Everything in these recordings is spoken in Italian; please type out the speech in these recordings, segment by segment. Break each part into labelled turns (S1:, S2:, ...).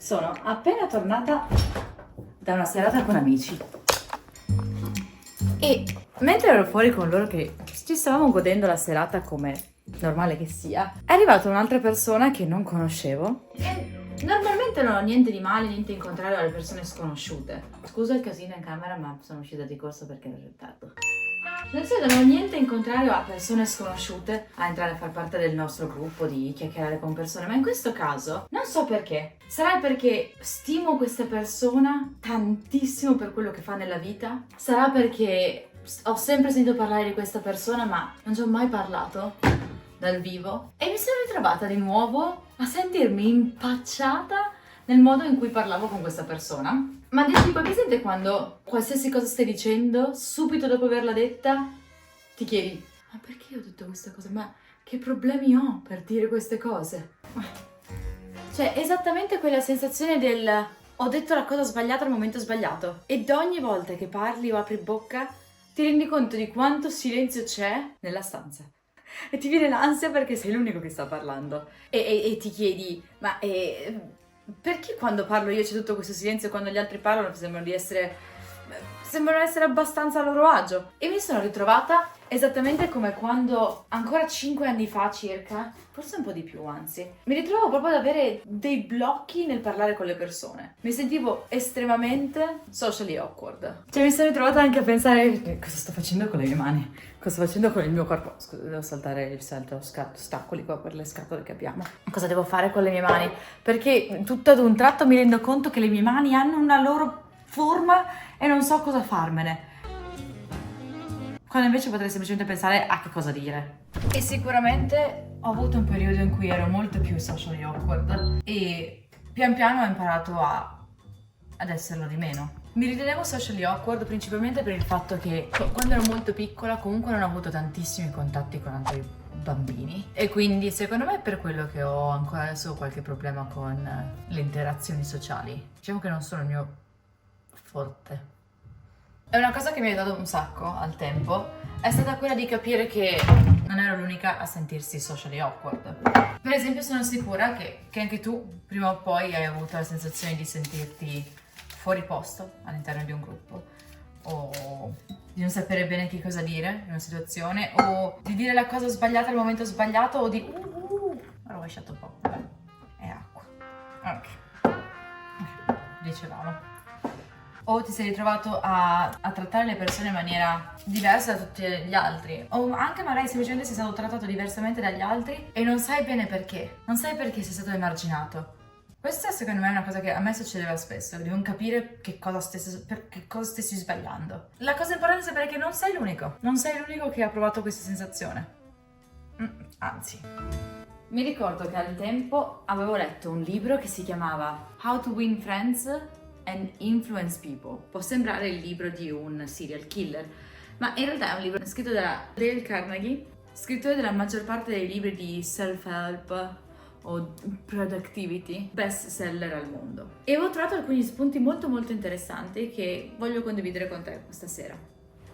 S1: Sono appena tornata da una serata con amici e mentre ero fuori con loro che ci stavamo godendo la serata come normale che sia, è arrivata un'altra persona che non conoscevo e normalmente non ho niente di male, niente in contrario alle persone sconosciute. Scusa il casino in camera, ma sono uscita di corsa perché ero in ritardo. Nel senso, non ho niente in contrario a persone sconosciute a entrare a far parte del nostro gruppo, di chiacchierare con persone, ma in questo caso non so perché. Sarà perché stimo questa persona tantissimo per quello che fa nella vita? Sarà perché ho sempre sentito parlare di questa persona ma non ci ho mai parlato dal vivo? E mi sono ritrovata di nuovo a sentirmi impacciata nel modo in cui parlavo con questa persona. Ma del tipo, è presente quando qualsiasi cosa stai dicendo, subito dopo averla detta, ti chiedi: ma perché ho detto questa cosa? Ma che problemi ho per dire queste cose? Cioè, esattamente quella sensazione del ho detto la cosa sbagliata al momento sbagliato. Ed ogni volta che parli o apri bocca, ti rendi conto di quanto silenzio c'è nella stanza. E ti viene l'ansia perché sei l'unico che sta parlando. E ti chiedi, ma perché quando parlo io c'è tutto questo silenzio e quando gli altri parlano sembrano essere abbastanza a loro agio? E mi sono ritrovata esattamente come quando, ancora 5 anni fa circa, forse un po' di più anzi, mi ritrovavo proprio ad avere dei blocchi nel parlare con le persone. Mi sentivo estremamente socially awkward. Cioè mi sono ritrovata anche a pensare: cosa sto facendo con le mie mani? Cosa sto facendo con il mio corpo? Scusa, devo saltare il salto ostacoli qua per le scatole che abbiamo. Cosa devo fare con le mie mani? Perché tutto ad un tratto mi rendo conto che le mie mani hanno una loro forma e non so cosa farmene. Quando invece potrei semplicemente pensare a che cosa dire. E sicuramente ho avuto un periodo in cui ero molto più socially awkward e pian piano ho imparato ad esserlo di meno. Mi ritenevo socially awkward principalmente per il fatto che quando ero molto piccola comunque non ho avuto tantissimi contatti con altri bambini e quindi secondo me è per quello che ho ancora adesso qualche problema con le interazioni sociali. Diciamo che non sono il mio forte. È una cosa che mi ha aiutato un sacco al tempo, è stata quella di capire che non ero l'unica a sentirsi socially awkward. Per esempio sono sicura che anche tu prima o poi hai avuto la sensazione di sentirti fuori posto all'interno di un gruppo o di non sapere bene che cosa dire in una situazione o di dire la cosa sbagliata al momento sbagliato o di ho rovesciato un po', vabbè, è acqua. Ok, dicevamo. O ti sei ritrovato a trattare le persone in maniera diversa da tutti gli altri, o anche magari semplicemente sei stato trattato diversamente dagli altri e non sai bene perché, non sai perché sei stato emarginato. Questa secondo me è una cosa che a me succedeva spesso, di non capire che cosa stessi sbagliando. La cosa importante è sapere che non sei l'unico che ha provato questa sensazione. Anzi. Mi ricordo che al tempo avevo letto un libro che si chiamava How to Win Friends and Influence People. Può sembrare il libro di un serial killer, ma in realtà è un libro scritto da Dale Carnegie, scrittore della maggior parte dei libri di self-help o productivity best seller al mondo. E avevo trovato alcuni spunti molto molto interessanti che voglio condividere con te questa sera.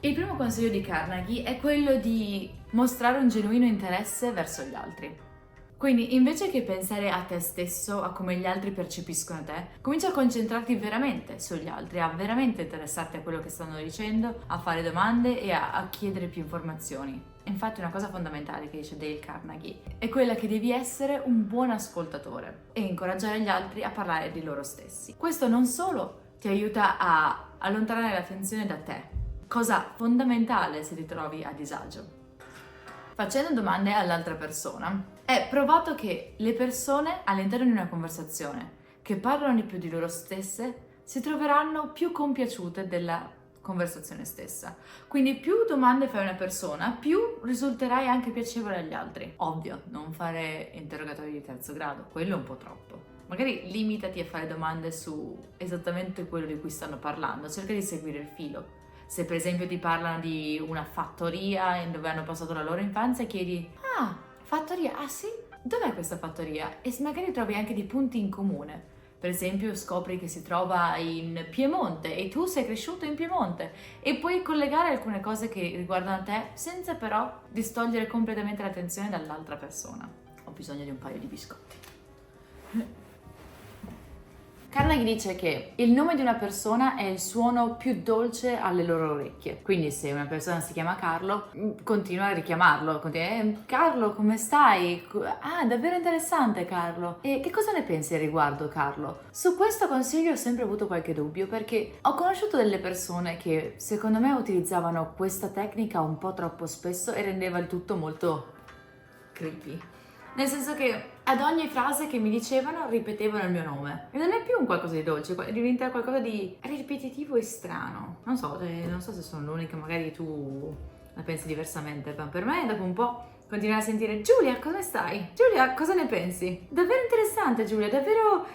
S1: Il primo consiglio di Carnegie è quello di mostrare un genuino interesse verso gli altri. Quindi invece che pensare a te stesso, a come gli altri percepiscono te, comincia a concentrarti veramente sugli altri, a veramente interessarti a quello che stanno dicendo, a fare domande e a chiedere più informazioni. Infatti una cosa fondamentale che dice Dale Carnegie è quella che devi essere un buon ascoltatore e incoraggiare gli altri a parlare di loro stessi. Questo non solo ti aiuta a allontanare l'attenzione da te, cosa fondamentale se ti trovi a disagio. Facendo domande all'altra persona, è provato che le persone all'interno di una conversazione che parlano di più di loro stesse si troveranno più compiaciute della conversazione stessa. Quindi più domande fai a una persona, più risulterai anche piacevole agli altri. Ovvio, non fare interrogatori di terzo grado, quello è un po' troppo. Magari limitati a fare domande su esattamente quello di cui stanno parlando, cerca di seguire il filo. Se per esempio ti parlano di una fattoria dove hanno passato la loro infanzia, chiedi: ah, fattoria, ah sì? Dov'è questa fattoria? E magari trovi anche dei punti in comune. Per esempio scopri che si trova in Piemonte e tu sei cresciuto in Piemonte e puoi collegare alcune cose che riguardano te senza però distogliere completamente l'attenzione dall'altra persona. Ho bisogno di un paio di biscotti. Carnegie dice che il nome di una persona è il suono più dolce alle loro orecchie. Quindi se una persona si chiama Carlo, continua a richiamarlo. Carlo, come stai? Ah, davvero interessante, Carlo. E che cosa ne pensi al riguardo, Carlo? Su questo consiglio ho sempre avuto qualche dubbio, perché ho conosciuto delle persone che secondo me utilizzavano questa tecnica un po' troppo spesso e rendeva il tutto molto creepy. Nel senso che ad ogni frase che mi dicevano ripetevano il mio nome. E non è più un qualcosa di dolce, diventa qualcosa di ripetitivo e strano. Non so se sono l'unica, magari tu la pensi diversamente, ma per me dopo un po' continuare a sentire Giulia, come stai? Giulia, cosa ne pensi? Davvero interessante, Giulia, davvero...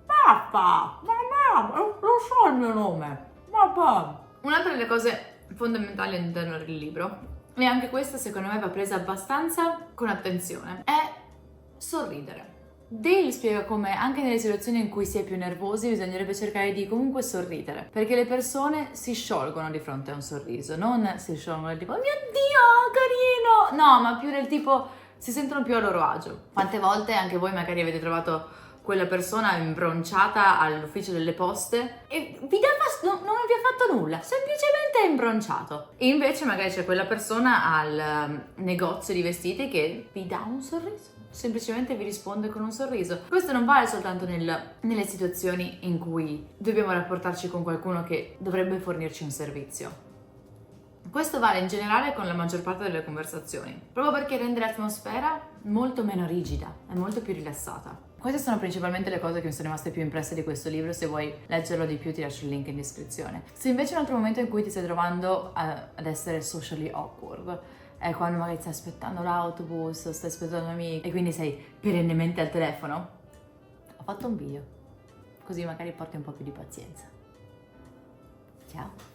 S1: Papà, mamma, lo so il mio nome, papà. Un'altra delle cose fondamentali all'interno del libro, e anche questa secondo me va presa abbastanza con attenzione, è sorridere. Dale spiega come anche nelle situazioni in cui si è più nervosi bisognerebbe cercare di comunque sorridere, perché le persone si sciolgono di fronte a un sorriso, non si sciolgono del tipo mio Dio, carino, no, ma più del tipo si sentono più a loro agio. Quante volte anche voi magari avete trovato quella persona imbronciata all'ufficio delle poste e non vi ha fatto nulla, semplicemente è imbronciato. E invece magari c'è quella persona al negozio di vestiti che vi dà un sorriso, semplicemente vi risponde con un sorriso. Questo non vale soltanto nelle situazioni in cui dobbiamo rapportarci con qualcuno che dovrebbe fornirci un servizio. Questo vale in generale con la maggior parte delle conversazioni, proprio perché rende l'atmosfera molto meno rigida e molto più rilassata. Queste sono principalmente le cose che mi sono rimaste più impresse di questo libro. Se vuoi leggerlo di più ti lascio il link in descrizione. Se invece è un altro momento in cui ti stai trovando ad essere socially awkward, è quando magari stai aspettando l'autobus, stai aspettando amici e quindi sei perennemente al telefono, ho fatto un video, così magari porti un po' più di pazienza. Ciao!